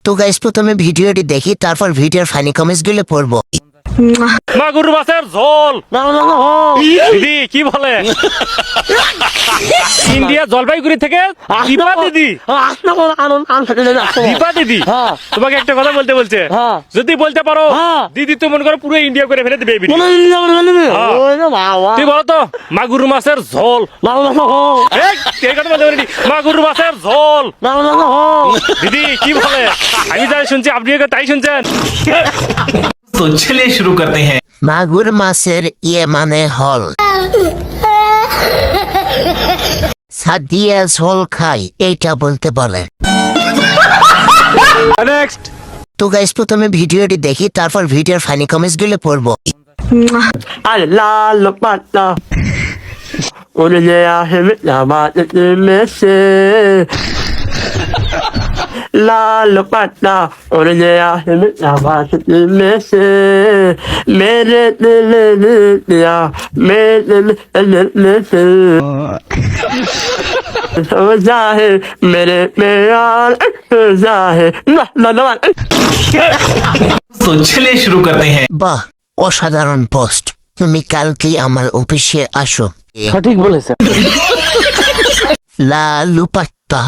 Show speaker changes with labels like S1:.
S1: তো গাইস প্রথমে ভিডিওটি দেখি, তারপর ভিডিওর ফানি কমেন্টস গুলো পড়বো।
S2: মাগুর মাছের ঝোল দিদি কি বলে ইন্ডিয়া জলপাইগুড়ি থেকে দীপা দিদি দীপা দিদি তোমাকে একটা কথা বলতে বলছে, যদি বলতে পারো দিদি তো মনে করো পুরো ইন্ডিয়া করে ফেলে দেবে এই ভিডিও। তুই বলো তো মাগুর মাছের ঝোল। এই কথা বলতে পারিনি, মাগুর মাছের ঝোল দিদি কি বলে, আমি তাই শুনছি আপনিও তাই শুনছেন।
S3: तो चलिए शुरू करते हैं।
S1: মাগুর মাছের মানে হল, সাদিয়া ঝোল খাই এইটা বলতে বলে।
S2: নেক্সট
S1: তো গাইস প্রথমে ভিডিওটি দেখি, তারপর ভিডিওর ফানি কমেন্টস গুলো পড়বো।
S4: আরে লাল পাতা ওরে যে আহেম জামাতে মেসে লাল পাতা ওরে যে আহেম জামাতে মেসে মেরে দিল দিয়া মেরে দিল से जाहे मेरे प्यार जाहे ना ना ना
S3: तो चलिए शुरू करते हैं।
S1: বাহ, অসাধারণ পোস্ট। তুমি কালকে আমার অফিসে আসো।
S4: সঠিক বলেছে।
S1: লালু পাত্তা